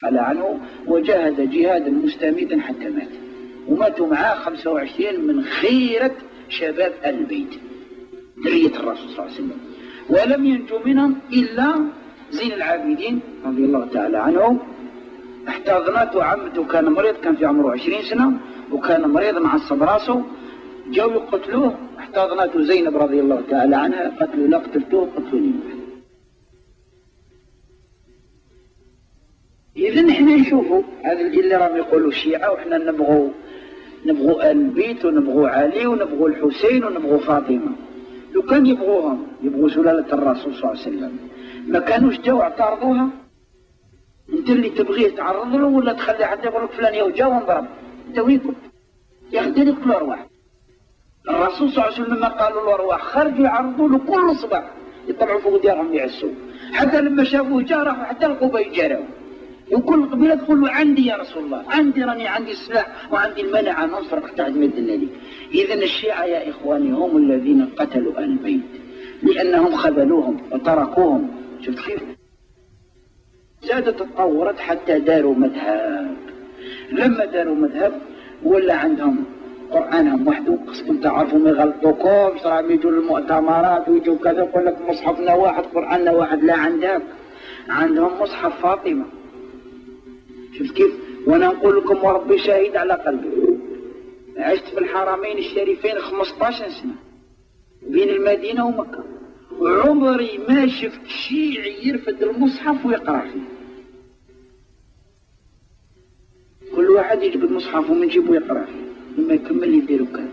تعالى عنه، وجاهد جهادا مستميتا حتى مات، وماتوا معاه 25 من خيرة شباب البيت ذرية الرسول صلى الله عليه وسلم، ولم ينجو منهم إلا زين العابدين رضي الله تعالى عنه. احتضنته عمته، كان مريض، كان في عمره 20 سنة وكان مريض معصب راسه، جاءوا يقتلوه، احتضنته زينب رضي الله تعالى عنها، قتلوا لا قتلتوه قتلوني. إذا نحن نشوفوا هذا اللي راهم يقولوا الشيعة، وإحنا نبغوا آل البيت ونبغوا علي ونبغوا الحسين ونبغوا فاطمة. لو كان يبغوهم، يبغوا سلالة الرسول صلى الله عليه وسلم، ما كانوش جاوا اعترضوها. انت اللي تبغيه تعرض له ولا تخلي حد يقول لك فلان يا جا ونضرب، انت وين كنت؟ يا اخي انت يقتلوا ارواح. الرسول صلى الله عليه وسلم لما قالوا له ارواح خرجوا يعرضوا له كل صباح، يطلعوا فوق ديارهم يعسوا، حتى لما شافوه جا راحوا حتى القبه يجاروا، وكل قبيله تقول له عندي يا رسول الله، عندي، راني عندي السلاح وعندي المنع ننصرك تحت مدنا لي. اذا الشيعة يا اخواني هم الذين قتلوا ال البيت لانهم خذلوهم وتركوهم. شفت كيف؟ زادت تطورت حتى داروا مذهب. لما داروا مذهب ولا عندهم قرآنهم وحده، قصدهم تعرفوا ما يغلطوكمش، راهم يجوا للمؤتمرات ويجوا كذا يقول لك مصحفنا واحد قرآننا واحد. لا، عندهم مصحف فاطمة. شفت كيف؟ وانا نقول لكم وربي شاهد على قلبي، عشت في الحرمين الشريفين 15 سنة بين المدينة ومكة، وعمري ما شفت شيعي يرفد المصحف ويقرأ فيه. كل واحد يجيب المصحف ومن يجيبه ويقرأ فيه لما يكمل يديروا كذا.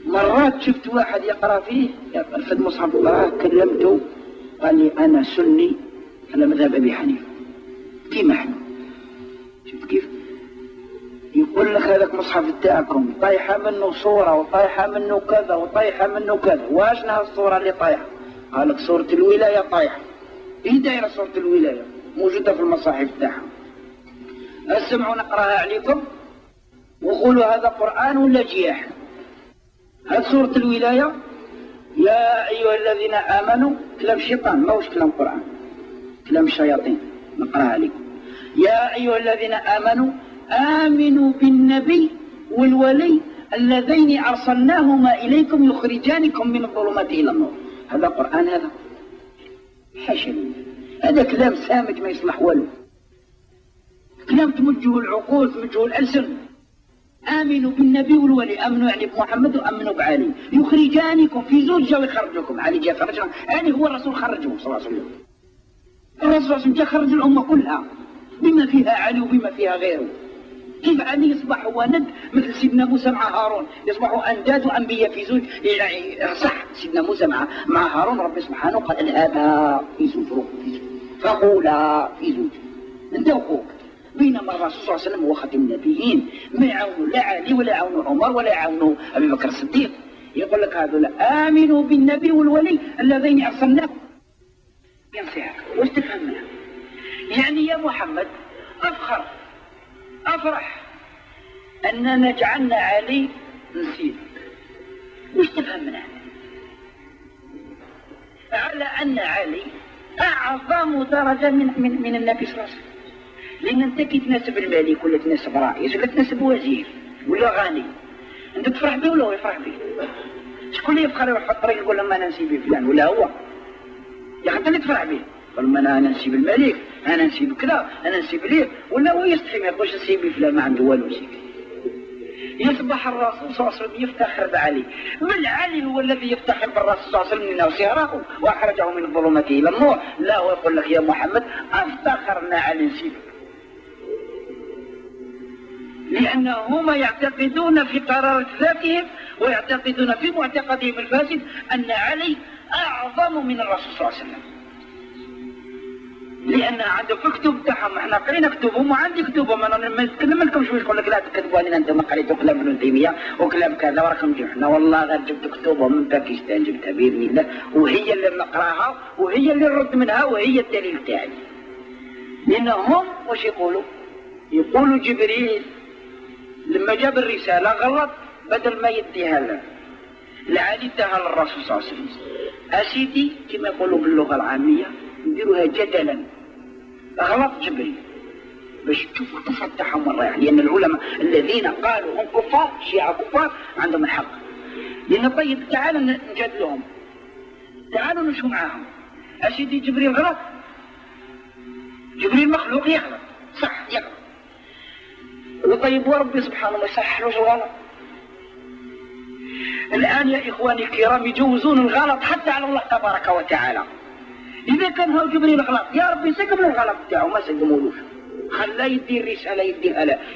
مرات شفت واحد يقرأ فيه، يرفد مصحف وقرأه، كلمته قال لي أنا سني على مذهب أبي حنيفة كيما احنا. شفت كيف؟ يقول لك هذاك مصحف تاعكم طايحة منه صورة وطايحة منه كذا وطايحة منه كذا. واشنا الصورة اللي طايحة؟ قال لك صورة الولاية طايحة. ايه دايرة صورة الولاية؟ موجودة في المصاحف تاعها. اسمعوا نقراها عليكم وقولوا هذا قرآن ولا جياح. هذه صورة الولاية. يا أيها الذين آمنوا، كلام شيطان ما هوش كلام قرآن، كلام الشياطين. نقراها عليكم. يا أيها الذين آمنوا آمنوا بالنبي والولي اللذين أرسلناهما إليكم يخرجانكم من الظلمات إلى النور. هذا قرآن؟ هذا حاشا، هذا كلام سامج ما يصلح والو، كلام تمجه العقول تمجه الألسن. آمنوا بالنبي والولي، آمنوا يعني بمحمد وآمنوا بعلي، يخرجانكم في زوج جاء يخرجكم. علي جاء خرجهم، يعني هو الرسول خرجهم صلى الله عليه وسلم. الرسول صلى الله عليه وسلم جاء خرج الأمة كلها بما فيها علي وبما فيها غيره. كيف علي يصبح هو ند مثل سيدنا موسى مع هارون، يصبحوا أنداد وأنبياء في زوج؟ يعني صح، سيدنا موسى مع هارون ربي سبحانه قال اذهبا في زوج فقولا في زوج انت وأخوك. بينما الرسول صلى الله عليه وسلم هو خاتم النبيين، ما يعاونوا لا علي ولا يعاونوا عمر ولا يعاونوا أبي بكر الصديق. يقول لك هذول آمنوا بالنبي والولي اللذين أرسلناهم. ينصير واش تفهم منها؟ يعني يا محمد أفخر أفرح أننا جعلنا علي نسيب. وش تفهم منها؟ على أن علي أعظم درجة من النبي صلى الله عليه وسلم. لأن أنت كي تناسب الملك ولا تناسب رئيس ولا تناسب وزير ولا غني، أنت تفرح به ولا هو يفرح به؟ شكون اللي يفخر يروح يحط يقول لما أنا نسيب فلان ولا هو؟ يا أخي أنت اللي تفرح به. قال ما أنا نسيب الملك، أنا نسيب كذا، أنا نسيب ليه، ولا هو يستحي ما يقولش نسيب فلان ما عنده والو نسيب. يصبح الرسول صلى الله عليه وسلم يفتخر بعلي، بل علي هو الذي يفتخر بالرسول صلى الله عليه وسلم انه سيره واخرجه من الظلمات الى النور. لا، هو يقول لك يا محمد افتخرنا على نسيبك، لانهم يعتقدون في قرارة ذاتهم ويعتقدون في معتقدهم الفاسد ان علي اعظم من الرسول صلى الله عليه وسلم، لان عنده في كتب تاعهم. احنا قرينا كتبهم وعندي كتبهم، انا ما نتكلم لكم شويه يقول لك لا تكذبوا علينا انتم قريتوا كلام ابن تيميه وكلام كذا وراكم جبتوا. احنا والله غير جبت كتبهم من باكستان، جبتها باذن الله، وهي اللي نقراها وهي اللي نرد منها وهي الدليل تاعي. لانهم واش يقولوا جبريل لما جاب الرساله غلط، بدل ما يديها له لعلي اداها للرسول صلى الله عليه وسلم. اسيدي كما يقولوا باللغه العاميه نديروها جدلا، غلط جبريل باش تشوف الكفر تاعهم وين رايح، لأن العلماء الذين قالوا هم كفار شيعة كفار عندهم الحق. لأن طيب تعالوا نجادلهم، تعالوا نمشوا معاهم. أسيدي جبريل غلط، جبريل مخلوق يغلط صح يغلط، وطيب وربي سبحانه ما يصحلوش الغلط. الآن يا إخواني الكرام يجوزون الغلط حتى على الله تبارك وتعالى. إذا كان هو جبريل غلط يا ربي سقم الغلط بتاعه ما سقمولوش، خلاه يدي الرسالة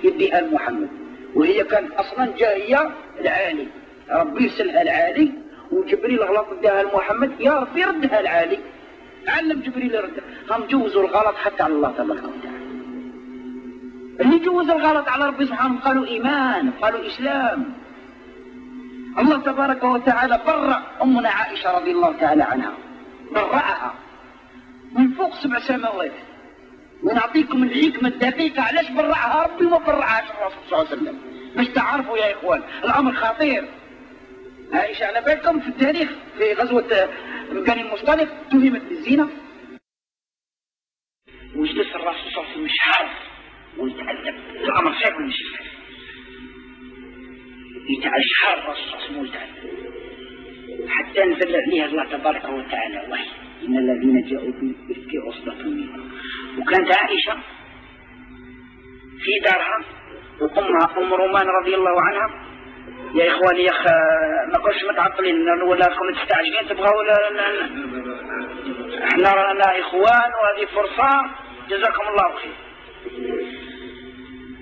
يديها لمحمد، وهي كانت أصلا جاية العالي، ربي يرسلها العالي وجبريل غلط اداها لمحمد، يا ربي يردها العالي، علم جبريل يردها. هم جوزوا الغلط حتى على الله تبارك وتعالى. اللي جوز الغلط على ربي سبحانه قالوا إيمان، قالوا إسلام. الله تبارك وتعالى برأ أمنا عائشة رضي الله تعالى عنها، برأها من فوق 7 سماوات. ونعطيكم الحكمة الدقيقة علاش برأها ربي وما برأهاش الرسول صلى الله عليه وسلم، باش تعرفوا يا إخوان الأمر خطير. عائشة على بالكم في التاريخ في غزوة بني المصطلق اتهمت بالزنا، وجلس الرسول صلى الله عليه وسلم شهر ويتعذب، الأمر صعب مش يتعال شهر الرسول صلى الله عليه وسلم ويتعذب، حتى نزل عليها الله تبارك وتعالى وحي إن الذين جاءوا بالإفك عصبة منكم. وكانت عائشة في دارها وأمها أم رومان رضي الله عنها. يا إخواني يا أخ ما كنتش متعطلين ولا راكم تستعجلين تبغوا احنا رانا إخوان وهذه فرصة جزاكم الله خير.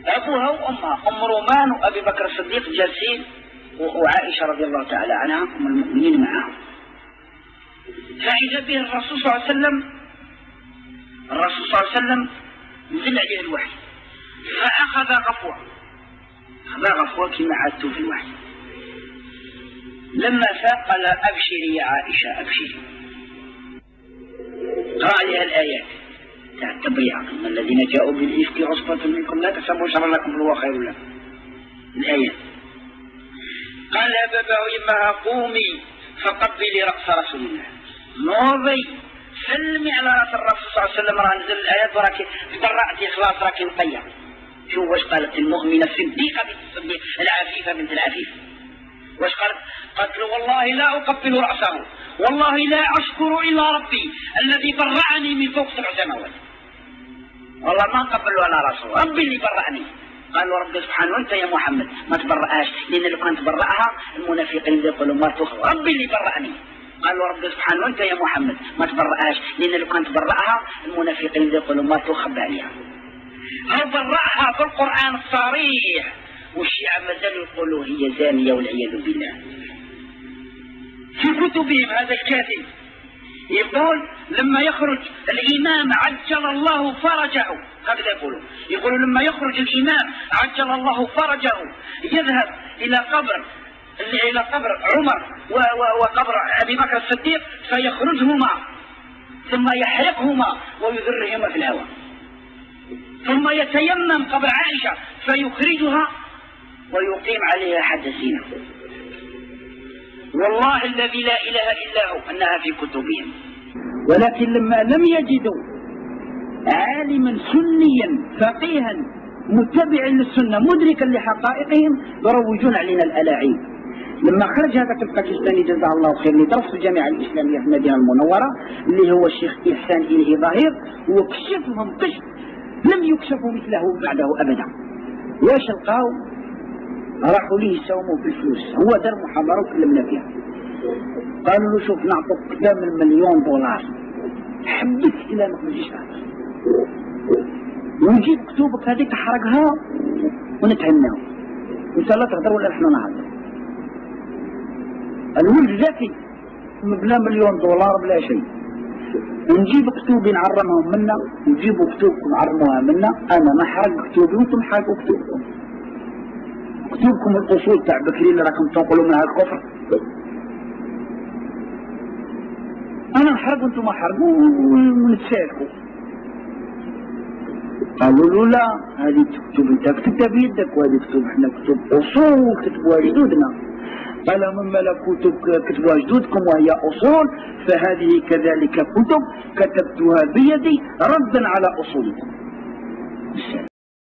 أبوها وأمها أم رومان وأبي بكر الصديق جالسين وعائشة رضي الله تعالى عنها أم المؤمنين معهم. فإذا به الرسول صلى الله عليه وسلم، الرسول صلى الله عليه وسلم نزل عليه الوحي فأخذ غفوة، أخذ غفوة كما عادته في الوحي. لما فاق قال أبشري يا عائشة أبشري، قرأ عليها الآيات تاع التبريع إن الذين جاءوا بالإفك عصبة منكم لا تحسبوا شرا لكم بل هو خير لكم. الآيات قال يا بابا إمها قومي فقبلي رأس رسول الله، نوضي سلمي على رأس الرسول صلى الله عليه وسلم، راه نزل الآيات وراكي تبرعتي خلاص راكي نقية. شوف واش قالت المؤمنة الصديقة بنت الصديق العفيفة بنت العفيف، واش قالت؟ قالت له والله لا أقبل رأسه، والله لا أشكر إلا ربي الذي برعني من فوق 7 سماوات، والله ما نقبل على رأسه، ربي اللي برعني. قال له ربي سبحانه وانت يا محمد ما تبرأهاش، لأن لو كانت تبرأها المنافقين يقولوا ما تخوى، ربي اللي برعني. قال له ربي سبحانه وانت يا محمد ما تبرأهاش، لأن لو كانت تبرأها المنافقين يقولوا ما تخبى عليها. هو برأها في القرآن الصريح، والشيعة مازالوا يقولوا هي زانية والعياذ بالله. في كتبهم هذا الكاتب يقول لما يخرج الإمام عجل الله فرجه، هكذا يقولوا لما يخرج الإمام عجل الله فرجه يذهب إلى قبر عمر وقبر أبي بكر الصديق فيخرجهما ثم يحرقهما ويذرهما في الهواء، ثم يتيمم قبر عائشة فيخرجها ويقيم عليها حد الزنا. والله الذي لا إله إلا هو أنها في كتبهم. ولكن لما لم يجدوا عالما سنيا فقيها متبعا للسنة مدركا لحقائقهم يروجون علينا الألاعيب. لما خرج هذاك الباكستاني جزاه الله خير اللي درس في الجامعة الإسلامية في المدينة المنورة اللي هو الشيخ إحسان إليه ظاهر، وكشفهم كشف لم يكشفوا مثله بعده أبدا. واش لقاو؟ راحوا ليه يساوموا بالفلوس، هو دار محاضرة وكلمنا فيها. قالوا له شوف نعطوك كذا من $1,000,000 حبك إلى ما تجيش تعرف، ونجيب كتبك هذيك حرقها ونتهناو، وانت لا تهدر ولا احنا نهضر. الولد ذكي بلا $1,000,000 بلا شيء، ونجيب كتوبي نعرمهم منا ونجيبوا كتبكم نعرموها منا. انا نحرق كتوبي وانتم حرقوا كتبكم، كتبكم الأصول تاع بكري اللي راكم تنقلوا منها الكفر. أنا نحرق وانتم حرقوا ونتشاركوا. قالوا له لا هذه تكتب انت كتبتها بيدك، وهذه كتب احنا كتب أصول كتبوها جدودنا. قال مما لا كتب كتبوها جدودكم وهي أصول فهذه كذلك كتب كتبتها بيدي ردا على أصولكم.